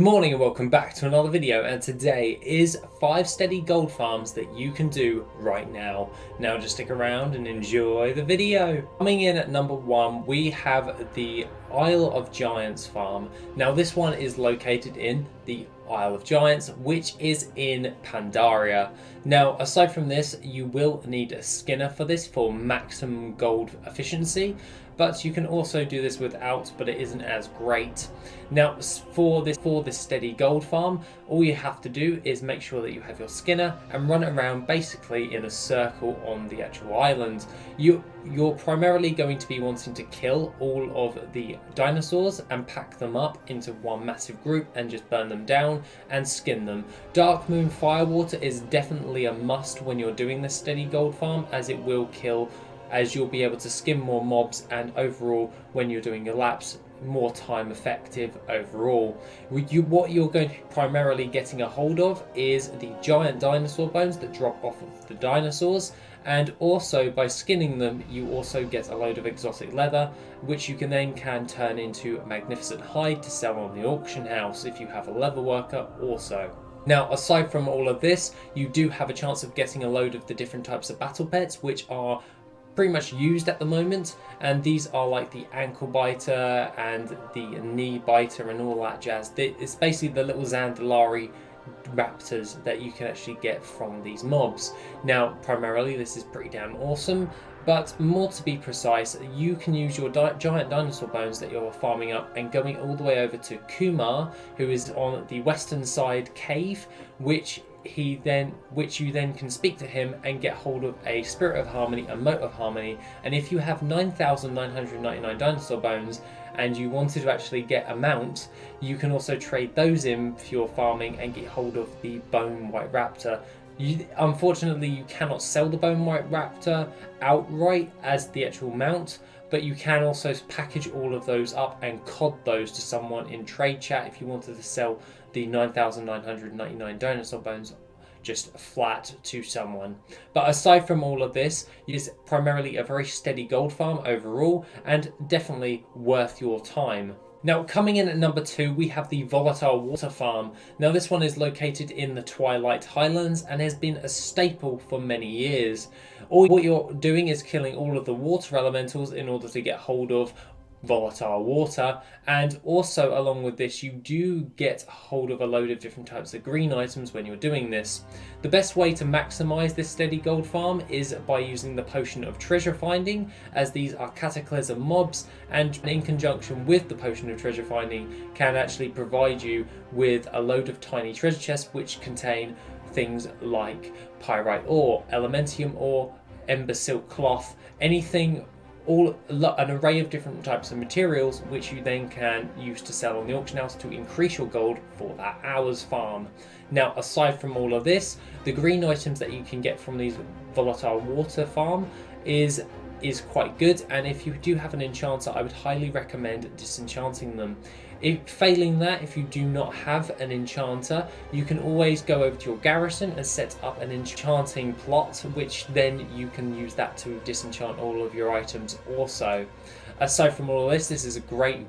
Good morning and welcome back to another video, and today is 5 steady gold farms that you can do right now. Now just stick around and enjoy the video. Coming in at number 1 we have the Isle of Giants farm. Now this one is located in the Isle of Giants, which is in Pandaria. Now aside from this, you will need a skinner for this for maximum gold efficiency, but you can also do this without, but it isn't as great. Now for this steady gold farm, all you have to do is make sure that you have your skinner and run it around basically in a circle on the actual island. You're primarily going to be wanting to kill all of the dinosaurs and pack them up into one massive group and just burn them down and skin them. Dark Moon Firewater is definitely a must when you're doing this steady gold farm, as it will kill, as you'll be able to skin more mobs, and overall when you're doing your laps, more time effective overall. What you're going to be primarily getting a hold of is the giant dinosaur bones that drop off of the dinosaurs, and also by skinning them you also get a load of exotic leather, which you can turn into a magnificent hide to sell on the auction house if you have a leather worker also. Now aside from all of this, you do have a chance of getting a load of the different types of battle pets, which are pretty much used at the moment, and these are like the ankle biter and the knee biter and all that jazz. It's basically the little Zandalari raptors that you can actually get from these mobs. Now primarily this is pretty damn awesome, but more to be precise, you can use your giant dinosaur bones that you're farming up and going all the way over to Kumar, who is on the western side cave, which you then can speak to him and get hold of a Spirit of Harmony, a Mote of Harmony. And if you have 9,999 dinosaur bones and you wanted to actually get a mount, you can also trade those in for your farming and get hold of the Bone White Raptor. Unfortunately, you cannot sell the Bone White Raptor outright as the actual mount, but you can also package all of those up and cod those to someone in trade chat if you wanted to sell the 9,999 dinosaur bones just flat to someone. But aside from all of this, it is primarily a very steady gold farm overall, and definitely worth your time. Now coming in at number 2 we have the Volatile Water Farm. Now this one is located in the Twilight Highlands and has been a staple for many years. What you're doing is killing all of the water elementals in order to get hold of volatile water, and also along with this you do get hold of a load of different types of green items when you're doing this. The best way to maximize this steady gold farm is by using the potion of treasure finding, as these are cataclysm mobs, and in conjunction with the potion of treasure finding can actually provide you with a load of tiny treasure chests which contain things like pyrite ore, elementium ore, ember silk cloth, anything, an array of different types of materials which you then can use to sell on the auction house to increase your gold for that hour's farm. Now aside from all of this, the green items that you can get from these volatile water farm is quite good, and if you do have an enchanter, I would highly recommend disenchanting them. Failing that, if you do not have an enchanter, you can always go over to your garrison and set up an enchanting plot, which then you can use that to disenchant all of your items also. Aside from all of this is a great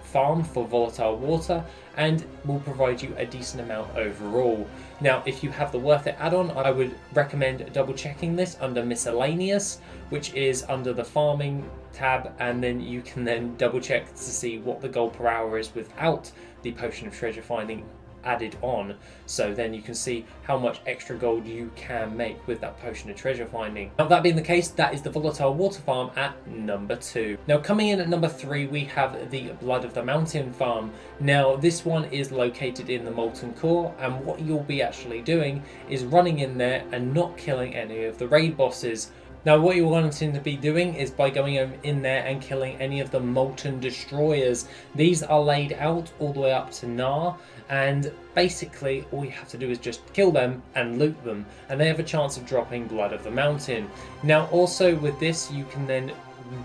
farm for volatile water and will provide you a decent amount overall. Now if you have the Worth It add-on, I would recommend double checking this under miscellaneous, which is under the farming tab, and then you can then double check to see what the gold per hour is without the potion of treasure finding added on, so then you can see how much extra gold you can make with that potion of treasure finding. Now that being the case, that is the Volatile Water Farm at number 2. Now coming in at number 3 we have the Blood of the Mountain Farm. Now this one is located in the Molten Core, and what you'll be actually doing is running in there and not killing any of the raid bosses. Now what you're wanting to be doing is by going in there and killing any of the Molten Destroyers. These are laid out all the way up to Nar, and basically all you have to do is just kill them and loot them, and they have a chance of dropping Blood of the Mountain. Now also with this, you can then,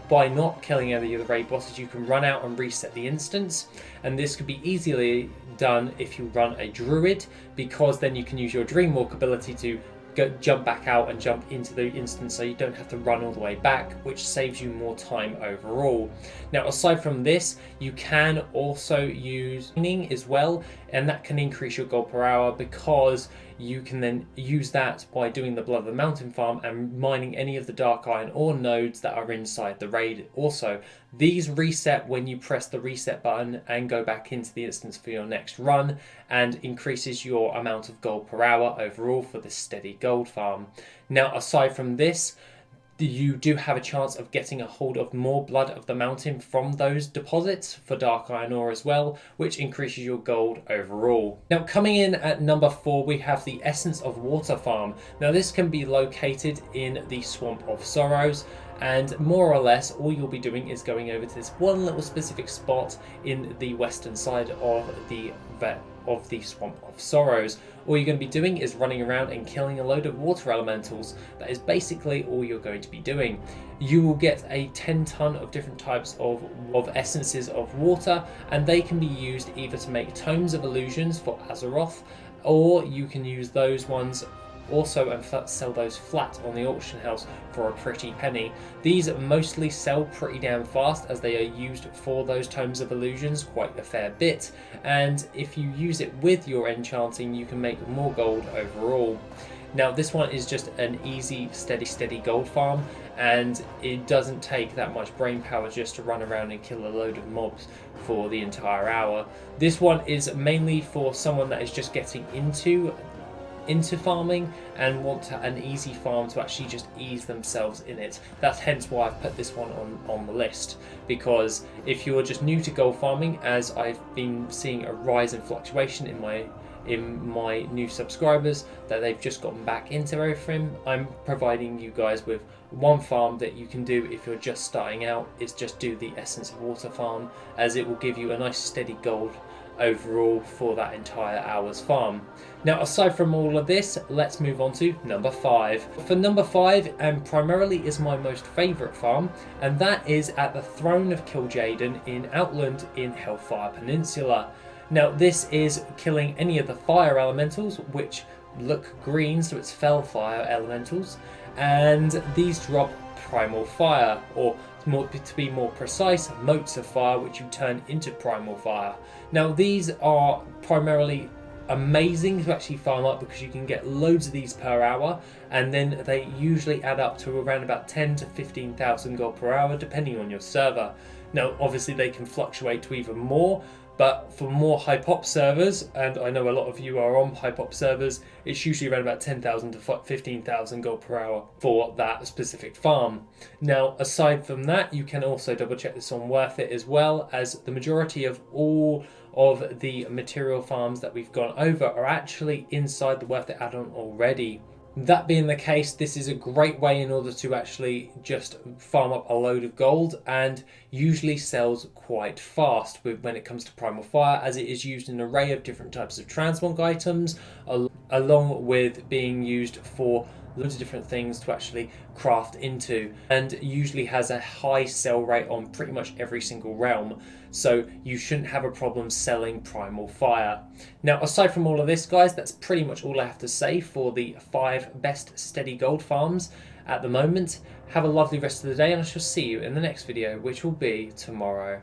by not killing any of the raid bosses, you can run out and reset the instance, and this could be easily done if you run a druid, because then you can use your Dreamwalk ability to jump back out and jump into the instance, so you don't have to run all the way back, which saves you more time overall. Now, aside from this, you can also use mining as well, and that can increase your gold per hour, because you can then use that by doing the Blood of the Mountain farm and mining any of the dark iron ore nodes that are inside the raid. Also, these reset when you press the reset button and go back into the instance for your next run, and increases your amount of gold per hour overall for this steady gold farm. Now, aside from this, you do have a chance of getting a hold of more Blood of the Mountain from those deposits for dark iron ore as well, which increases your gold overall. Now, coming in at number 4, we have the Essence of Water farm. Now, this can be located in the Swamp of Sorrows, and more or less all you'll be doing is going over to this one little specific spot in the western side of the Swamp of Sorrows. All you're going to be doing is running around and killing a load of water elementals. That is basically all you're going to be doing. You will get a 10 ton of different types of essences of water, and they can be used either to make tomes of illusions for Azeroth, or you can use those ones also and sell those flat on the auction house for a pretty penny. These mostly sell pretty damn fast, as they are used for those tomes of illusions quite a fair bit, and if you use it with your enchanting, you can make more gold overall. Now, this one is just an easy steady gold farm, and it doesn't take that much brain power just to run around and kill a load of mobs for the entire hour. This one is mainly for someone that is just getting into farming and want an easy farm to actually just ease themselves in it. That's hence why I've put this one on the list, because if you're just new to gold farming, as I've been seeing a rise in fluctuation in my new subscribers that they've just gotten back into everything, I'm providing you guys with one farm that you can do if you're just starting out. Is just do the Essence of Water farm, as it will give you a nice steady gold overall for that entire hour's farm. Now, aside from all of this, let's move on to number 5. For number 5, and primarily is my most favourite farm, and that is at the Throne of Kil'jaeden in Outland in Hellfire Peninsula. Now, this is killing any of the fire elementals, which look green, so it's fell fire elementals, and these drop primal fire, or to be more precise, motes of fire, which you turn into primal fire. Now, these are primarily amazing to actually farm up, because you can get loads of these per hour, and then they usually add up to around about 10 to 15,000 gold per hour, depending on your server. Now, obviously they can fluctuate to even more, but for more hypop servers, and I know a lot of you are on hypop servers, it's usually around about 10,000 to 15,000 gold per hour for that specific farm. Now, aside from that, you can also double check this on Worth It as well, as the majority of all of the material farms that we've gone over are actually inside the Worth It add-on already. That being the case, this is a great way in order to actually just farm up a load of gold, and usually sells quite fast when it comes to primal fire, as it is used in an array of different types of transmog items, along with being used for loads of different things to actually craft into, and usually has a high sell rate on pretty much every single realm, so you shouldn't have a problem selling primal fire. Now, aside from all of this, guys, that's pretty much all I have to say for the 5 best steady gold farms at the moment. Have a lovely rest of the day, and I shall see you in the next video, which will be tomorrow.